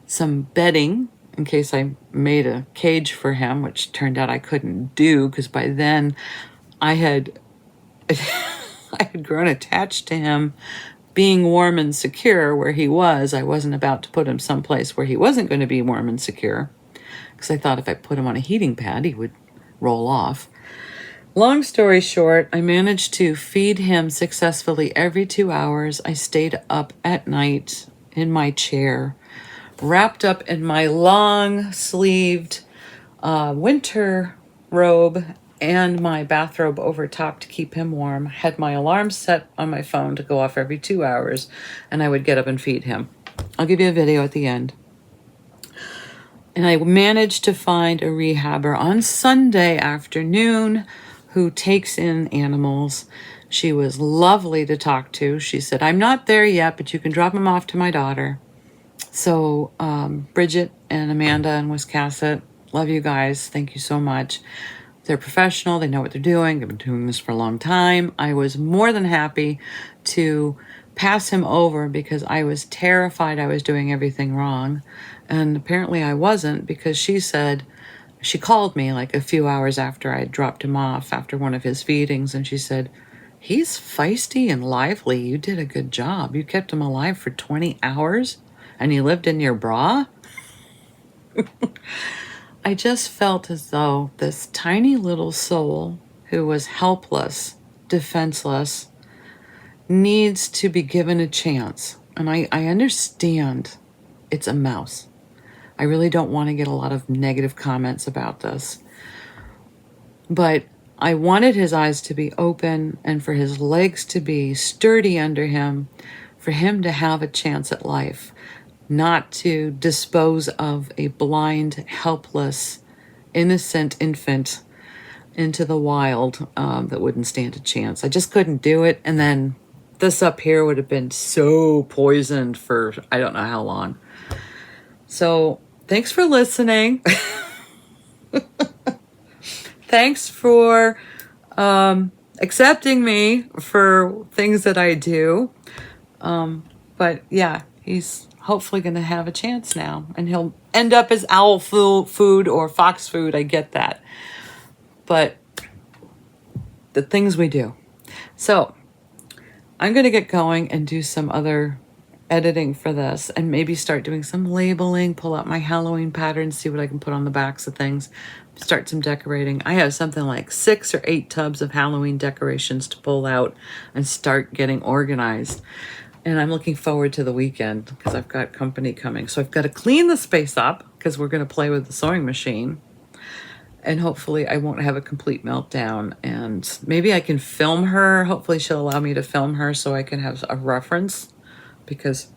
some bedding in case I made a cage for him, which turned out I couldn't do because by then I had grown attached to him being warm and secure where he was. I wasn't about to put him someplace where he wasn't going to be warm and secure because I thought if I put him on a heating pad, he would roll off. Long story short, I managed to feed him successfully every 2 hours. I stayed up at night in my chair, wrapped up in my long-sleeved winter robe and my bathrobe over top to keep him warm. Had my alarm set on my phone to go off every 2 hours, and I would get up and feed him. I'll give you a video at the end. And I managed to find a rehabber on Sunday afternoon who takes in animals. She was lovely to talk to. She said, I'm not there yet, but you can drop them off to my daughter. So Bridget and Amanda in Wiscasset, love you guys. Thank you so much. They're professional. They know what they're doing. They've been doing this for a long time. I was more than happy to pass him over because I was terrified I was doing everything wrong. And apparently I wasn't, because she called me like a few hours after I dropped him off after one of his feedings, and she said, "He's feisty and lively. You did a good job. You kept him alive for 20 hours and he lived in your bra." I just felt as though this tiny little soul who was helpless, defenseless, needs to be given a chance. And I understand it's a mouse. I really don't want to get a lot of negative comments about this. But I wanted his eyes to be open and for his legs to be sturdy under him, for him to have a chance at life, not to dispose of a blind, helpless, innocent infant into the wild that wouldn't stand a chance. I just couldn't do it. And then this up here would have been so poisoned for I don't know how long. So thanks for listening. Thanks for accepting me for things that I do. But yeah, he's hopefully going to have a chance now. And he'll end up as owl food or fox food. I get that. But the things we do. So I'm going to get going and do some other editing for this and maybe start doing some labeling, pull out my Halloween patterns, see what I can put on the backs of things, start some decorating. I have something like 6 or 8 tubs of Halloween decorations to pull out and start getting organized. And I'm looking forward to the weekend because I've got company coming. So I've got to clean the space up because we're going to play with the sewing machine. And hopefully I won't have a complete meltdown. And maybe I can film her. Hopefully she'll allow me to film her so I can have a reference. Because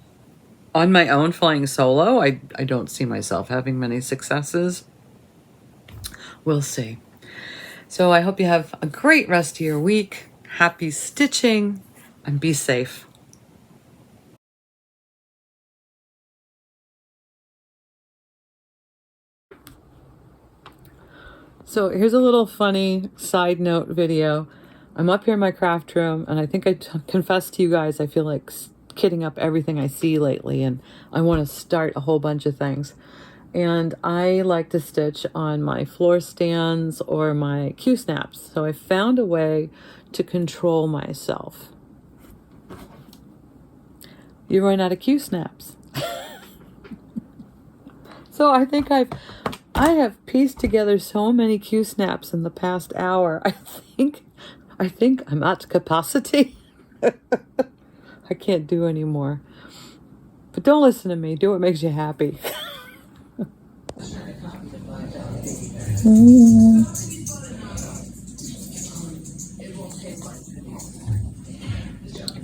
on my own flying solo, I don't see myself having many successes. We'll see. So I hope you have a great rest of your week. Happy stitching and be safe. So here's a little funny side note video. I'm up here in my craft room, and I think I confessed to you guys I feel like kitting up everything I see lately, and I want to start a whole bunch of things. And I like to stitch on my floor stands or my Q-snaps. So I found a way to control myself. You run out of Q-snaps. So I think I have pieced together so many Q-snaps in the past hour. I think I'm at capacity. I can't do anymore. But don't listen to me. Do what makes you happy.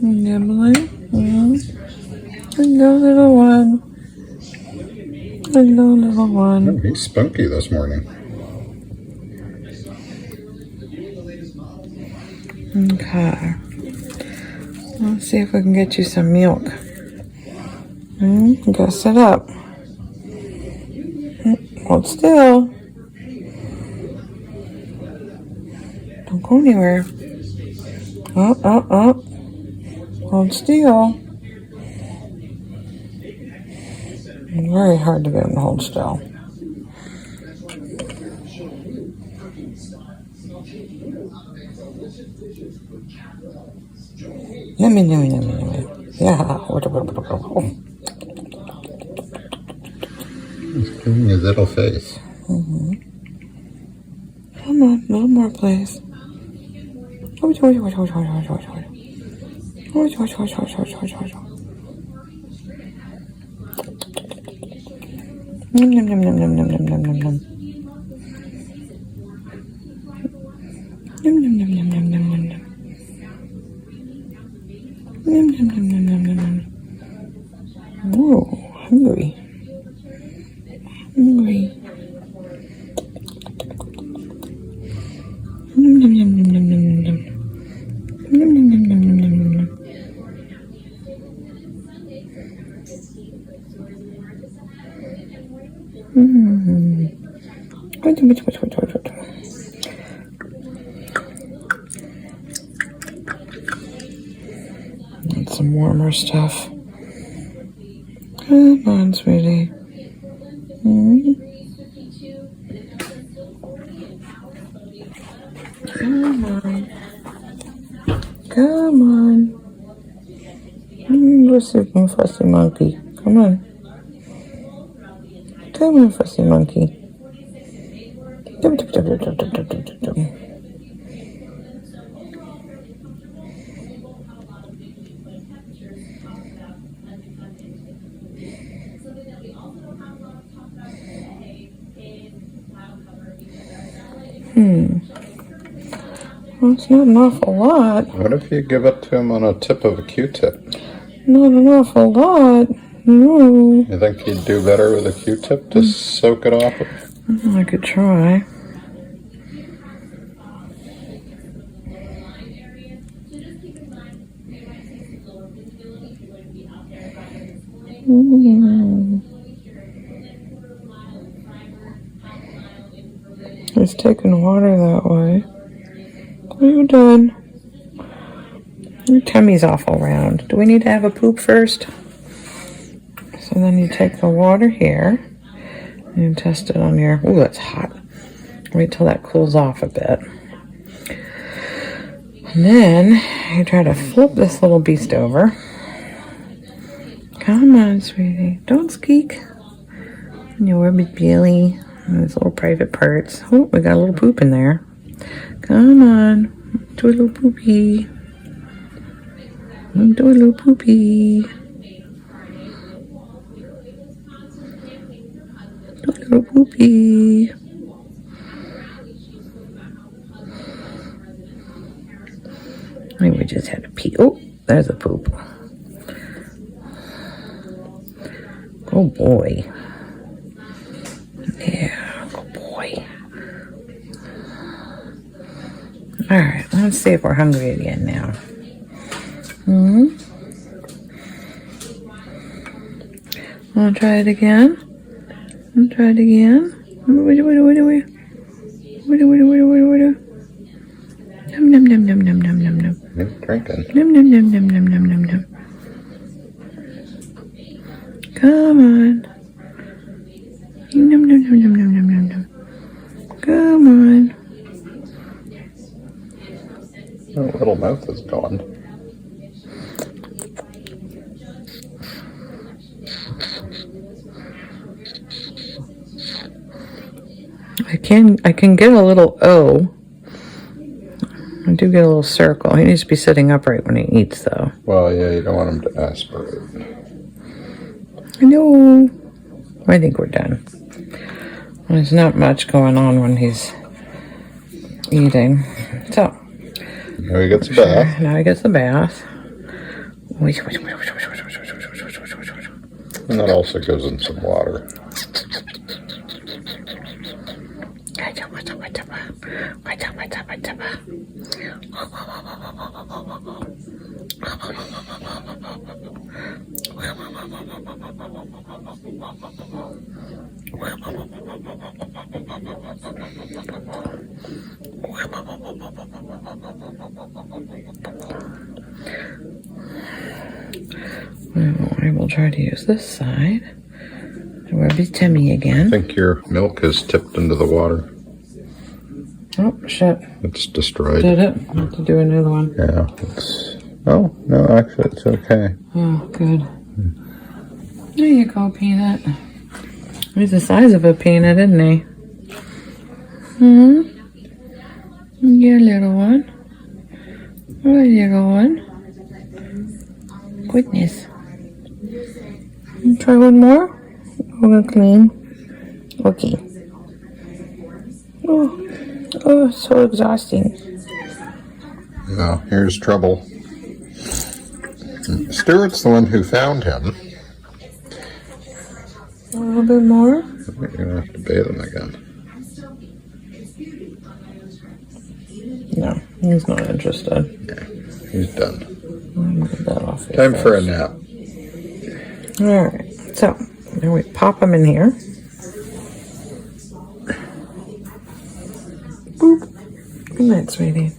Nibbling. Hello, little one. Hello, little one. Oh, he's spunky this morning. Okay. Let's see if we can get you some milk. You gotta sit up. Hold still. Don't go anywhere. Up. Hold still. Very hard to get him to hold still. Yummy. Yeah. He's doing his little face. Come on, a little more, please. Nom. Oh, hungry. Some warmer stuff. Come on, sweetie. Come on. Come on. Go sleeping, fussy monkey. Come on. Come on, fussy monkey. Well, it's not an awful lot. What if you give it to him on a tip of a Q-tip? Not an awful lot. No. You think he'd do better with a Q-tip to soak it off? I could try. He's taking water that way. What are you doing? Your tummy's awful round. Do we need to have a poop first? So then you take the water here and you test it on your... Ooh, that's hot. Wait till that cools off a bit. And then you try to flip this little beast over. Come on, sweetie. Don't squeak. And your big belly and those little private parts. Oh, we got a little poop in there. Come on. Do a little poopy. Do a little poopy. Do a little poopy. Maybe we just had to pee. Oh, there's a poop. Oh boy. Yeah, good boy. Alright, let's see if we're hungry again now. Wanna try it again? Wanna try it again? Num num num num num num num num. You're drinking. Num num num num num num num num. Come on. Num num num num num num num num. Come on. Oh, little mouth is gone. I can get a little O. I do get a little circle. He needs to be sitting upright when he eats, though. Well, yeah, you don't want him to aspirate. I know. I think we're done. There's not much going on when he's eating. So. Now he gets a bath. Now he gets a bath. And that also goes in some water. I will try to use this side to rub his tummy again. I think your milk is tipped into the water. Oh, shit. It's destroyed. Did it? I have to do another one. Yeah. Oh, no, actually, it's okay. Oh, good. There you go, Peanut. He's the size of a peanut, isn't he? Yeah, little one. Where you going? Goodness. Try one more? We're gonna clean. Okay. Oh, so exhausting. Now, here's trouble. Stuart's the one who found him. A little bit more? You're going to have to bathe him again. No, he's not interested. Yeah, he's done. Get that off his Time face. for a nap. Alright, so now we pop them in here. Boop. Good night, sweetie.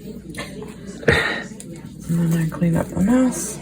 And then I clean up the mess.